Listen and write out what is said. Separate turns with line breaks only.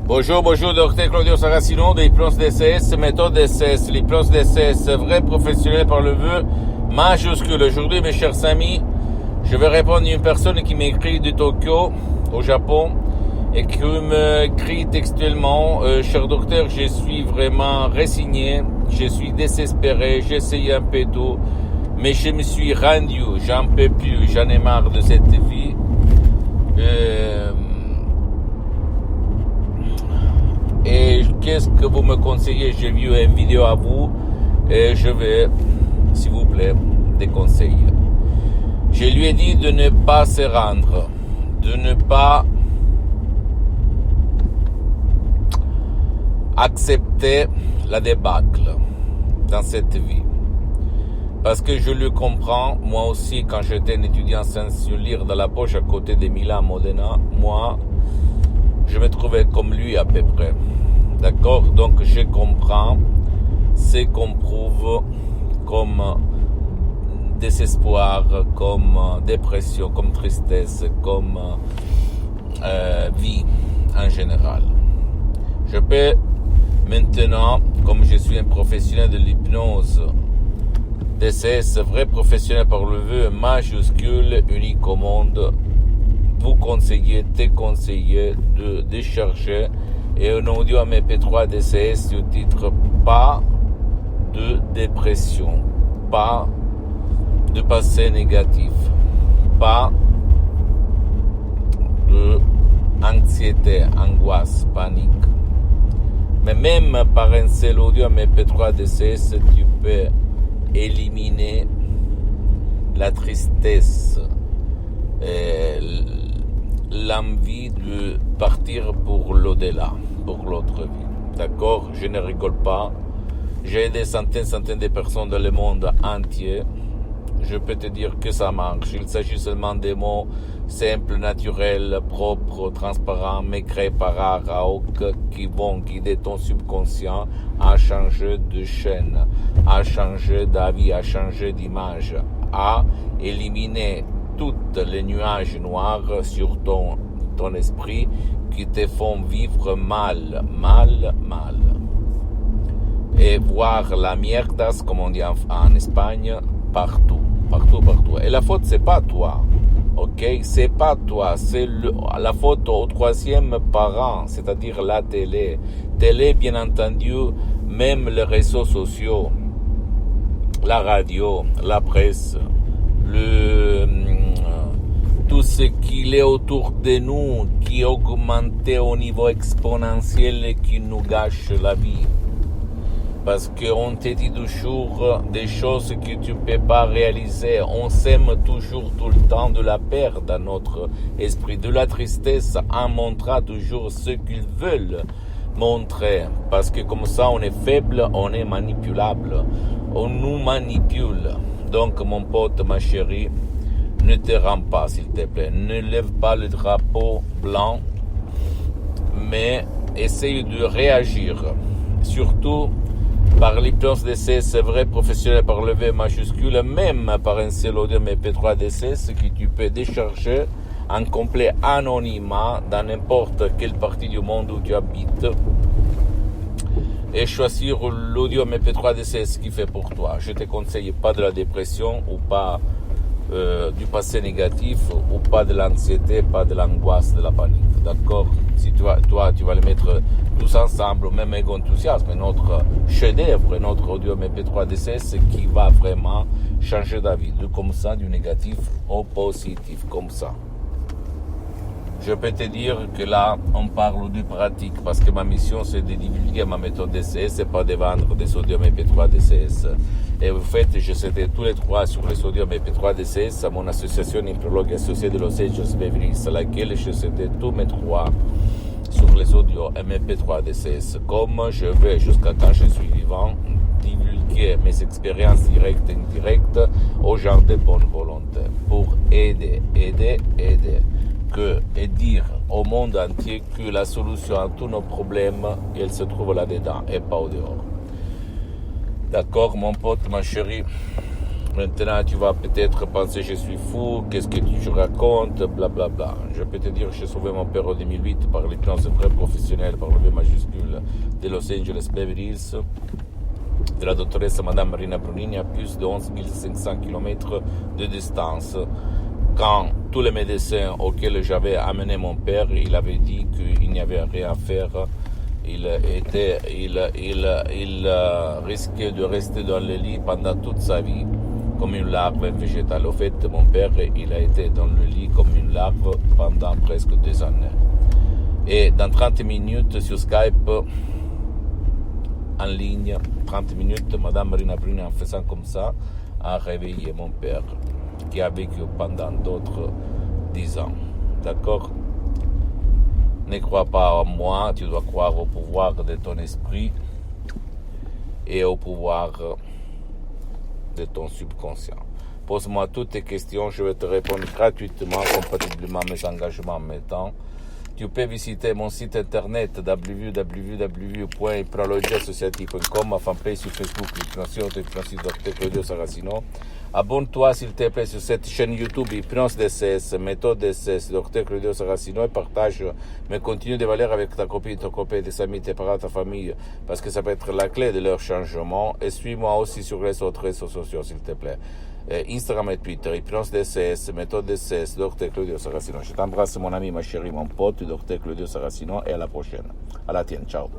Bonjour, docteur Claudio Saracino de l'hypnose DCS, méthode DCS, l'hypnose DCS, vrai professionnel par le vœu majuscule. Aujourd'hui, mes chers amis, je vais répondre à une personne qui m'écrit de Tokyo, au Japon, et qui m'écrit textuellement, cher docteur, je suis vraiment résigné, je suis désespéré, j'ai essayé un peu tout, mais je me suis rendu, j'en peux plus, j'en ai marre de cette vie. Et qu'est-ce que vous me conseillez? J'ai vu une vidéo à vous et je vais, s'il vous plaît, des conseils. Je lui ai dit de ne pas se rendre, de ne pas accepter la débâcle dans cette vie. Parce que je le comprends, moi aussi, quand j'étais un étudiant sans lire dans la poche à côté de Milan, Modena, moi, je me trouvais comme lui à peu près. D'accord? Donc je comprends ce qu'on prouve comme désespoir, comme dépression, comme tristesse, comme vie en général. Je peux maintenant, comme je suis un professionnel de l'hypnose, DCS, vrai professionnel par le vœu majuscule, unique au monde, vous conseiller, te conseiller de décharger et un audio MP3 DCS du titre pas de dépression, pas de passé négatif, pas de anxiété, angoisse, panique. Mais même par un seul audio MP3 DCS, tu peux éliminer la tristesse, l'envie de partir pour l'au-delà, pour l'autre vie. D'accord? Je ne rigole pas. J'ai des centaines de personnes dans le monde entier. Je peux te dire que ça marche. Il s'agit seulement des mots simples, naturels, propres, transparents, mais créés par Arauk, qui vont guider ton subconscient à changer de chaîne, à changer d'avis, à changer d'image, à éliminer toutes les nuages noirs sur ton esprit qui te font vivre mal. Et voir la mierdas, comme on dit en Espagne, partout. Et la faute, c'est pas toi. Ok? C'est pas toi. C'est la faute au troisième parent, c'est-à-dire la télé. Télé, bien entendu, même les réseaux sociaux, la radio, la presse, tout ce qui est autour de nous, qui augmente au niveau exponentiel et qui nous gâche la vie. Parce qu'on te dit toujours des choses que tu ne peux pas réaliser. On sème toujours tout le temps de la peur dans notre esprit, de la tristesse, en montrant toujours ce qu'ils veulent montrer. Parce que comme ça, on est faible, on est manipulable. On nous manipule. Donc, mon pote, ma chérie, ne te rends pas, s'il te plaît. Ne lève pas le drapeau blanc, mais essaye de réagir. Surtout, par l'hypnose DCS, c'est vrai, professionnel par le V majuscule, même par un seul audio MP3 DCS que tu peux décharger en complet anonymat dans n'importe quelle partie du monde où tu habites et choisir l'audio MP3 DCS qui fait pour toi. Je te conseille pas de la dépression ou pas du passé négatif ou pas de l'anxiété, pas de l'angoisse, de la panique. D'accord? Si toi, tu vas les mettre tous ensemble, même avec enthousiasme, notre chef-d'œuvre, notre audio MP3 DCS qui va vraiment changer d'avis, comme ça, du négatif au positif, comme ça. Je peux te dire que là, on parle de pratique parce que ma mission, c'est de divulguer ma méthode DCS et pas de vendre des audios MP3 DCS. Et en fait, je cédais tous les trois sur les audios MP3 DCS à mon association Hypnologue associée de Los Angeles Beverly Hills, à laquelle je cédais tous mes trois sur les audios MP3 DCS. Comme je vais, jusqu'à quand je suis vivant, divulguer mes expériences directes et indirectes aux gens de bonne volonté pour aider. Et dire au monde entier que la solution à tous nos problèmes, elle se trouve là-dedans et pas au dehors. D'accord, mon pote, ma chérie, Maintenant, tu vas peut-être penser je suis fou, qu'est-ce que tu racontes, blablabla. Bla, bla. Je peux te dire que j'ai sauvé mon père en 2008 par l'hypnose vraie professionnelle, par le V majuscule de Los Angeles Beverly Hills, de la doctoresse Madame Marina Brunini à plus de 11 500 km de distance. Quand tous les médecins auxquels j'avais amené mon père, il avait dit qu'il n'y avait rien à faire. Il risquait de rester dans le lit pendant toute sa vie, comme une larve végétale. Au fait, mon père, il a été dans le lit comme une larve pendant presque 2 années. Et dans 30 minutes sur Skype, en ligne, 30 minutes, Madame Marina Bruni, en faisant comme ça, a réveillé mon père, qui a vécu pendant d'autres 10 ans. D'accord? Ne crois pas en moi, tu dois croire au pouvoir de ton esprit et au pouvoir de ton subconscient. Pose-moi toutes tes questions, je vais te répondre gratuitement, compatiblement à mes engagements en mes temps. Tu peux visiter mon site internet www.hypnologieassociative.com, ma fanpage sur Facebook, l'hypnose Dr Claudio Saracino. Abonne-toi s'il te plaît sur cette chaîne YouTube Hypnose DCS, méthode DCS, Dr Claudio Saracino, et partage mes contenus de valeur avec ta copine, ton copain, tes amis, tes parents, ta famille, parce que ça peut être la clé de leur changement. Et suis-moi aussi sur les autres réseaux sociaux s'il te plaît. Instagram et Twitter, Hypnose DCS, méthode DCS, Dr Claudio Saracino. Je t'embrasse mon ami, ma chérie, mon pote, Dr Claudio Saracino, et à la prochaine. À la tienne, ciao.